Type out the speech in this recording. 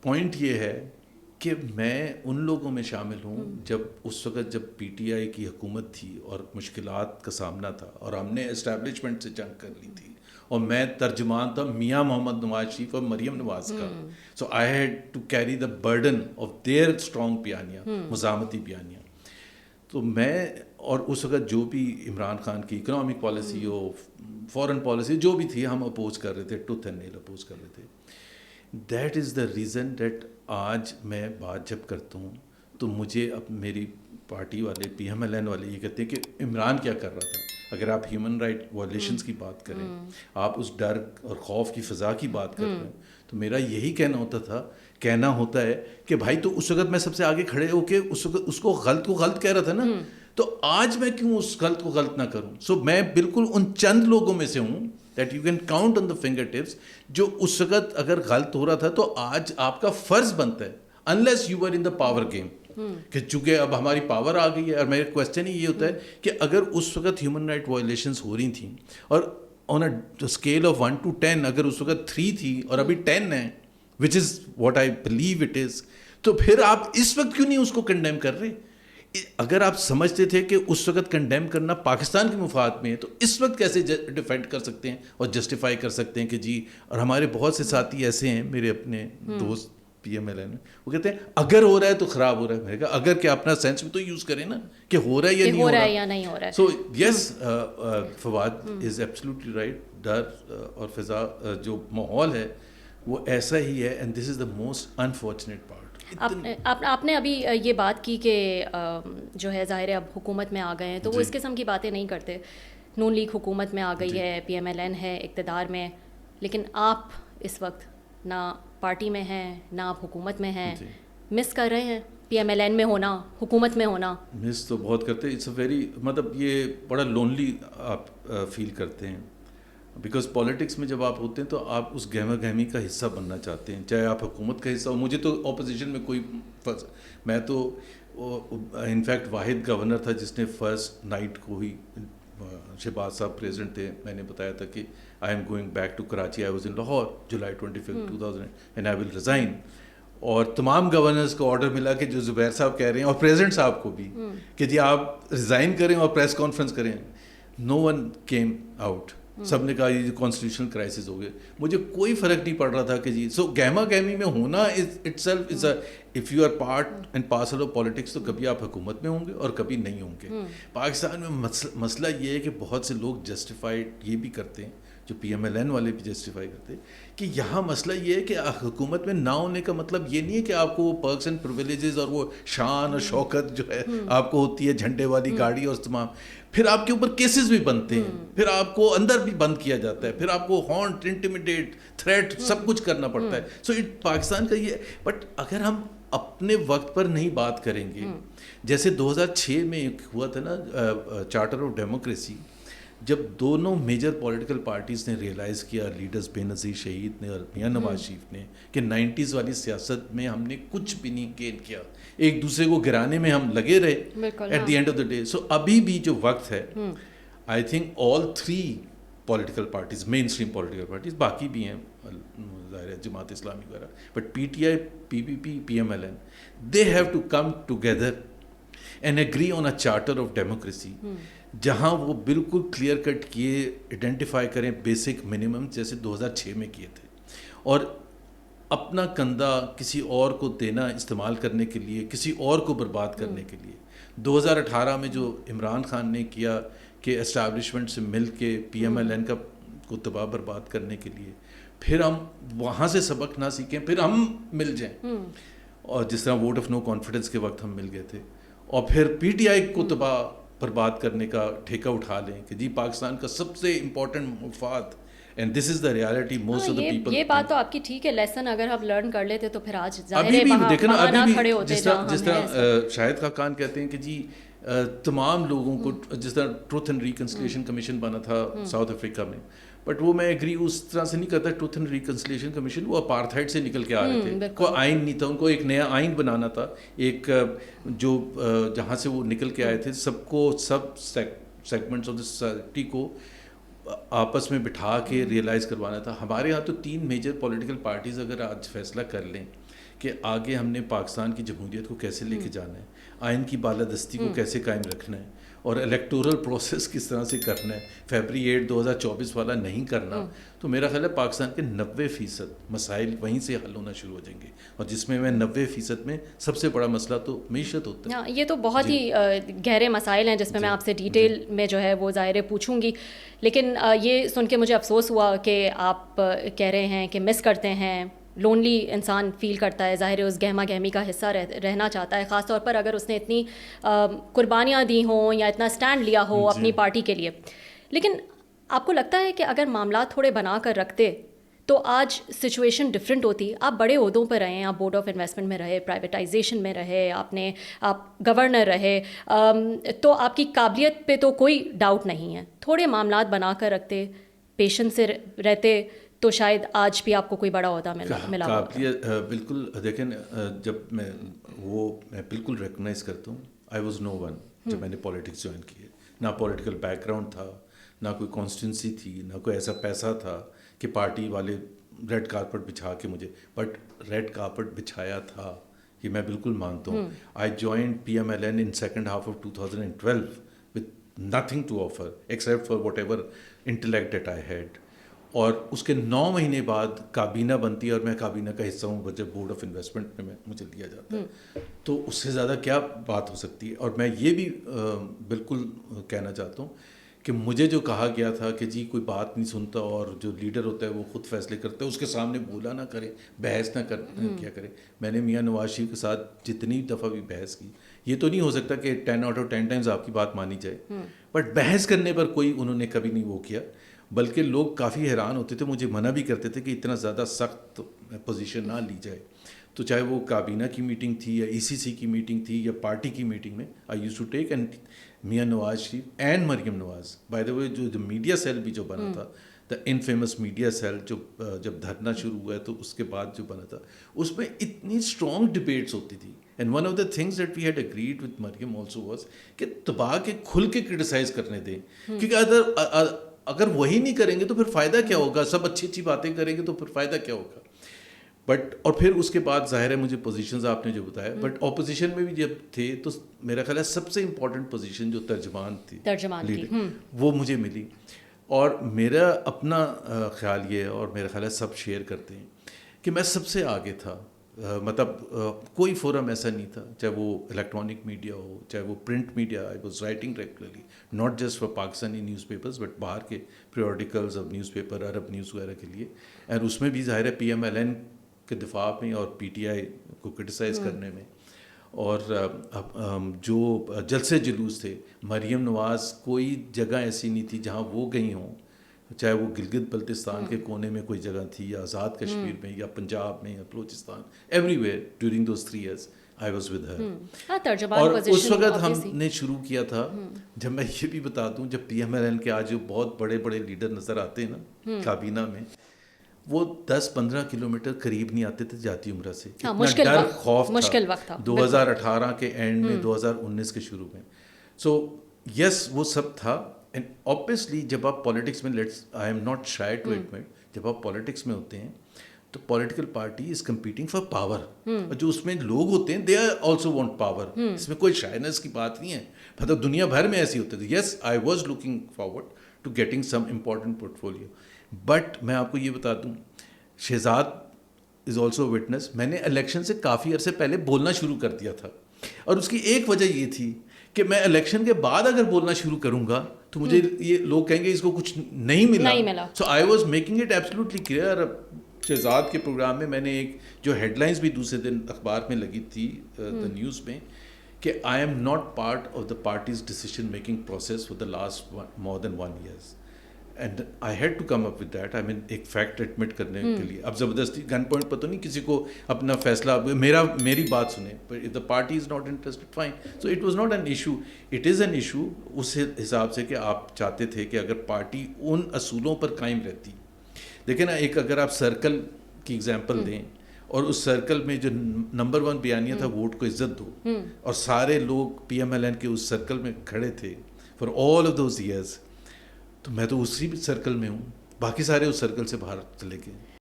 Point یہ ہے کہ میں ان لوگوں میں شامل ہوں جب اس وقت جب پی ٹی آئی کی حکومت تھی اور مشکلات کا سامنا تھا اور ہم نے اسٹیبلشمنٹ سے جنگ کر لی تھی اور میں ترجمان تھا میاں محمد نواز شریف اور مریم نواز کا. So I had to carry the burden of their strong بیانیاں, مزاحمتی بیانیاں. تو میں اور اس وقت جو بھی عمران خان کی اکنامک پالیسی ہو, فارن پالیسی جو بھی تھی, ہم اپوز کر رہے تھے, ٹوتھ اینڈ نیل اپوز کر رہے تھے. That is the reason that آج میں بات جب کرتا ہوں تو مجھے اب میری پارٹی والے پی ایم ایل این والے یہ کہتے ہیں کہ عمران کیا کر رہا تھا. اگر آپ ہیومن رائٹ وائلیشنس کی بات کریں, آپ اس ڈر اور خوف کی فضا کی بات کر رہے ہیں, تو میرا یہی کہنا ہوتا ہے کہ بھائی تو اس وقت میں سب سے آگے کھڑے ہو کے اس کو غلط کہہ رہا تھا نا, تو آج میں کیوں اس غلط کو غلط نہ کروں. سو میں بالکل ان چند لوگوں میں سے ہوں that you can count on the fingertips جو اس وقت اگر غلط ہو رہا تھا تو آج آپ کا فرض بنتا ہے unless you were in the power game کہ چونکہ اب ہماری پاور آ گئی ہے. اور میرا کویسچن ہی یہ ہوتا ہے کہ اگر اس وقت ہیومن رائٹ وائلیشنس ہو رہی تھیں اور آن اے اسکیل آف 1 to 10 اگر اس وقت 3 تھی اور ابھی 10 ہے, which is what I believe it is, تو پھر آپ اس وقت کیوں نہیں اس کو کنڈیم کر رہے؟ اگر آپ سمجھتے تھے کہ اس وقت کنڈیم کرنا پاکستان کے مفاد میں ہے تو اس وقت کیسے ڈیفینڈ کر سکتے ہیں اور جسٹیفائی کر سکتے ہیں کہ جی. اور ہمارے بہت سے ساتھی ایسے ہیں, میرے اپنے دوست پی ایم ایل این میں, وہ کہتے ہیں اگر ہو رہا ہے تو خراب ہو رہا ہے. میں نے کہا اگر کیا اپنا سینس بھی تو یوز کریں نا کہ ہو رہا ہے یا نہیں ہو رہا. سو یس, فواد از ایبسلیوٹلی رائٹ. ڈر اور فضا جو ماحول ہے وہ ایسا ہی ہے, and this is the most unfortunate part. آپ نے ابھی یہ بات کی کہ جو ہے ظاہر ہے اب حکومت میں آ گئے ہیں تو وہ اس قسم کی باتیں نہیں کرتے. نون لیگ حکومت میں آ گئی ہے, پی ایم ایل این ہے اقتدار میں, لیکن آپ اس وقت نہ پارٹی میں ہیں نہ آپ حکومت میں ہیں. مس کر رہے ہیں پی ایم ایل این میں ہونا, حکومت میں ہونا؟ مس تو بہت کرتے. اٹس اے ویری مطلب یہ بڑا لونلی آپ فیل کرتے ہیں بیکاز پالیٹکس میں جب آپ ہوتے ہیں تو آپ اس گہما گہمی کا حصہ بننا چاہتے ہیں, چاہے آپ حکومت کا حصہ ہو. مجھے تو اپوزیشن میں کوئی میں تو انفیکٹ واحد گورنر تھا جس نے فرسٹ نائٹ کو ہی, شہباز صاحب پریزیڈنٹ تھے, میں نے بتایا تھا کہ I am going back to Karachi, I was in Lahore July 25, 2000 and I will resign. اور تمام گورنرز کو آرڈر ملا کہ جو زبیر صاحب کہہ رہے ہیں اور پریزیڈنٹ صاحب کو بھی کہ جی آپ ریزائن کریں اور پریس کانفرنس کریں. نو ون کیم آؤٹ. سب نے کہا یہ کانسٹیٹیوشنل کرائسس ہو گئے. مجھے کوئی فرق نہیں پڑ رہا تھا کہ جی. سو گہما گہمی میں ہونا itself is a, if you are part and parcel of politics تو کبھی آپ حکومت میں ہوں گے اور کبھی نہیں ہوں گے. پاکستان میں مسئلہ یہ ہے کہ بہت سے لوگ جسٹیفائڈ یہ بھی کرتے ہیں, جو پی ایم ایل این والے بھی جسٹیفائی کرتے ہیں کہ یہاں مسئلہ یہ ہے کہ حکومت میں نہ ہونے کا مطلب یہ نہیں ہے کہ آپ کو وہ پرکس اینڈ پرویلیجز اور وہ شان اور شوکت جو ہے آپ کو ہوتی ہے, جھنڈے والی گاڑی اور تمام, پھر آپ کے اوپر کیسز بھی بنتے ہیں, پھر آپ کو اندر بھی بند کیا جاتا ہے, پھر آپ کو ہانٹ, انٹیمیڈیٹ, تھریٹ سب کچھ کرنا پڑتا ہے. سو پاکستان کا یہ. بٹ اگر ہم اپنے وقت پر نہیں بات کریں گے, جیسے 2006 میں ہوا تھا نا چارٹر آف ڈیموکریسی, جب دونوں میجر پولیٹیکل پارٹیز نے ریئلائز کیا, لیڈرز بے نظیر شہید نے اور میاں نواز شریف نے, کہ 90s والی سیاست میں ہم نے کچھ بھی نہیں گین کیا, ایک دوسرے کو گرانے میں ہم لگے رہے at the end of the day. So ابھی بھی جو وقت ہے, I think all 3 political parties, mainstream political parties, باقی بھی ہیں ظاہر ہے جماعت اسلامی وغیرہ, but P T I, P P P, P M L N, they have to come together and agree on a charter of democracy, جہاں وہ بالکل clear cut کیے ایڈنٹیفائی کریں بیسک منیمم جیسے 2006 میں کیے تھے, اور اپنا کندھا کسی اور کو دینا استعمال کرنے کے لیے, کسی اور کو برباد کرنے کے لیے. 2018 میں جو عمران خان نے کیا کہ اسٹیبلشمنٹ سے مل کے پی ایم ایل این کا کو تباہ برباد کرنے کے لیے, پھر ہم وہاں سے سبق نہ سیکھیں, پھر ہم مل جائیں, اور جس طرح ووٹ آف نو کانفیڈنس کے وقت ہم مل گئے تھے, اور پھر پی ٹی آئی کو تباہ برباد کرنے کا ٹھیکہ اٹھا لیں کہ جی پاکستان کا سب سے امپورٹنٹ مفاد. And this is the reality most of the people. یہ بات تو آپ کی ٹھیک ہے, لیسن اگر ہم لرن کر لیتے تو پھر آج ابھی بھی دیکھیں نا, ابھی بھی جس طرح شاہد خاقان کہتے ہیں کہ جی تمام لوگوں کو, جس طرح ٹروتھ اینڈ ریکنسلیشن کمیشن بنا تھا ساؤتھ افریقہ میں, بٹ وہ میں ایگری اس طرح سے نہیں کرتا. ٹروتھ اینڈ ریکنسلیشن کمیشن وہ اپارتھائڈ سے نکل کے آ رہے تھے, کوئی آئین نہیں تھا, ان کو ایک نیا آئین بنانا تھا, ایک جو جہاں سے وہ نکل کے آئے تھے سب کو, سب سیگمنٹس آف دا سوسائٹی کو آپس میں بٹھا کے ریئلائز کروانا تھا. ہمارے یہاں تو 3 میجر پولیٹیکل پارٹیز اگر آج فیصلہ کر لیں کہ آگے ہم نے پاکستان کی جمہوریت کو کیسے لے کے جانا ہے, آئین کی بالادستی کو کیسے قائم رکھنا ہے, اور الیکٹورل پروسیس کس طرح سے کرنا ہے, فیبری 8 2024 والا نہیں کرنا. تو میرا خیال ہے پاکستان کے 90% مسائل وہیں سے حل ہونا شروع ہو جائیں گے, اور جس میں 90% میں سب سے بڑا مسئلہ تو معیشت ہوتا ہے. یہ تو بہت ہی گہرے مسائل ہیں جس میں میں آپ سے ڈیٹیل میں جو ہے وہ ظاہر پوچھوں گی, لیکن یہ سن کے مجھے افسوس ہوا کہ آپ کہہ رہے ہیں کہ مس کرتے ہیں, لونلی انسان فیل کرتا ہے, ظاہر ہے اس گہما گہمی کا حصہ رہنا چاہتا ہے, خاص طور پر اگر اس نے اتنی قربانیاں دی ہوں یا اتنا اسٹینڈ لیا ہو اپنی پارٹی کے لیے. لیکن آپ کو لگتا ہے کہ اگر معاملات تھوڑے بنا کر رکھتے تو آج سچویشن ڈفرینٹ ہوتی؟ آپ بڑے عہدوں پر رہے, آپ بورڈ آف انویسٹمنٹ میں رہے, پرائیویٹائزیشن میں رہے, آپ گورنر رہے, تو آپ کی قابلیت پہ تو کوئی ڈاؤٹ نہیں ہے. تھوڑے معاملات بنا کر رکھتے, پیشنس سے رہتے, تو شاید آج بھی آپ کو کوئی بڑا عہدہ ملا ہوتا. بالکل. دیکھیں, جب میں بالکل ریکگنائز کرتا ہوں, آئی واز نو ون جب میں نے پالیٹکس جوائن کی ہے. نہ پولیٹیکل بیک گراؤنڈ تھا, نہ کوئی کانسٹیٹنسی تھی, نہ کوئی ایسا پیسہ تھا کہ پارٹی والے ریڈ کارپٹ بچھا کے مجھے, بٹ ریڈ کارپٹ بچھایا تھا, یہ میں بالکل مانتا ہوں. I join PMLN in second half of 2012 with nothing to offer except for whatever intellect that I had. اور اس کے 9 مہینے بعد کابینہ بنتی ہے اور میں کابینہ کا حصہ ہوں, جب بورڈ آف انویسٹمنٹ میں مجھے لیا جاتا ہے, تو اس سے زیادہ کیا بات ہو سکتی ہے. اور میں یہ بھی بالکل کہنا چاہتا ہوں کہ مجھے جو کہا گیا تھا کہ جی کوئی بات نہیں سنتا اور جو لیڈر ہوتا ہے وہ خود فیصلے کرتا ہے, اس کے سامنے بولا نہ کرے, بحث نہ کیا کرے. میں نے میاں نواز شریف کے ساتھ جتنی دفعہ بھی بحث کی, یہ تو نہیں ہو سکتا کہ 10 out of 10 ٹائمز آپ کی بات مانی جائے, بٹ بحث کرنے پر کوئی انہوں نے کبھی نہیں وہ کیا. بلکہ لوگ کافی حیران ہوتے تھے, مجھے منع بھی کرتے تھے کہ اتنا زیادہ سخت پوزیشن نہ لی جائے. تو چاہے وہ کابینہ کی میٹنگ تھی یا ECC کی میٹنگ تھی یا پارٹی کی میٹنگ میں, آئی use to take, and Mian Nawaz Sharif and Maryam Nawaz, by the وے جو میڈیا سیل بھی جو بنا تھا, دا انفیمس میڈیا سیل, جو جب دھرنا شروع ہوا ہے تو اس کے بعد جو بنا تھا, اس میں اتنی اسٹرانگ ڈبیٹس ہوتی تھی. And one of the things that we had agreed with Maryam also was کہ دبا کے کھل کے کرٹیسائز کرنے دیں, کیونکہ اگر وہی نہیں کریں گے تو پھر فائدہ کیا ہوگا. سب اچھی اچھی باتیں کریں گے تو پھر فائدہ کیا ہوگا. بٹ اور پھر اس کے بعد ظاہر ہے مجھے پوزیشنز آپ نے جو بتایا, بٹ اپوزیشن میں بھی جب تھے تو میرا خیال ہے سب سے امپورٹنٹ پوزیشن جو ترجمان تھی وہ مجھے ملی. اور میرا اپنا خیال یہ ہے, اور میرا خیال ہے سب شیئر کرتے ہیں, کہ میں سب سے آگے تھا. مطلب کوئی فورم ایسا نہیں تھا, چاہے وہ الیکٹرانک میڈیا ہو, چاہے وہ print media. I was writing regularly, not just for Pakistani news papers, but باہر کے پیریوڈیکلز اور نیوز پیپر, عرب نیوز وغیرہ کے لیے. اور اس میں بھی ظاہر ہے PMLN کے دفاع میں اور PTI کو کرٹیسائز کرنے میں. اور جو جلسے جلوس تھے, مریم نواز کوئی جگہ ایسی نہیں تھی جہاں وہ گئی ہوں, چاہے وہ گلگت بلتستان کے کونے میں کوئی جگہ تھی, یا آزاد کشمیر میں, یا پنجاب میں, یا Balochistan, every where during those 3 years I was with her. اور اس وقت ہم نے شروع کیا تھا, جب میں یہ بھی بتا دوں, جب PMLN کے آج جو بہت بڑے بڑے لیڈر نظر آتے ہیں نا کابینہ میں, وہ 10-15 کلومیٹر قریب نہیں آتے تھے جاتی عمرہ سے. اتنا ڈر خوف تھا 2018 کے اینڈ میں, 2019 کے شروع میں. سو یس وہ سب تھا. اینڈ obviously جب آپ پالیٹکس میں, I am not shy to admit, جب آپ پالیٹکس میں ہوتے ہیں تو political party is competing for power. اور جو اس میں لوگ ہوتے ہیں, they are also want power. اس میں کوئی شائنس کی بات نہیں ہے, مطلب دنیا بھر میں ایسی ہوتے تھے. Yes I was looking forward to getting some important portfolio. But میں آپ کو یہ بتا دوں, شہزاد از آلسو وٹنس, میں نے الیکشن سے کافی عرصے پہلے بولنا شروع کر دیا تھا. اور اس کی ایک وجہ یہ تھی کہ میں الیکشن کے بعد اگر بولنا شروع کروں گا تو مجھے یہ لوگ کہیں گے اس کو کچھ نہیں ملا. So I was making it absolutely clear. Shahzad کے پروگرام میں میں نے ایک جو ہیڈ لائنس بھی دوسرے دن اخبار میں لگی تھی, دا نیوز میں, کہ I am not part of the parties decision making process for the last more than 1 year. And I had to come up with that. I mean ایک فیکٹ ایڈمٹ کرنے کے لیے. اب زبردستی گن پوائنٹ پر تو نہیں کسی کو اپنا فیصلہ, میری بات سنیں, but if the party is not interested fine. So it was not an issue, it is an issue اس حساب سے کہ آپ چاہتے تھے کہ اگر پارٹی ان اصولوں پر قائم رہتی. دیکھیں نا, ایک اگر آپ سرکل کی ایگزامپل دیں, اور اس سرکل میں جو نمبر 1 بیانیہ تھا ووٹ کو عزت دو, اور سارے لوگ PMLN کے اس سرکل میں کھڑے تھے for all of those years, تو میں تو اسی سرکل میں ہوں, باقی سارے اس سرکل سے باہر چلے گئے.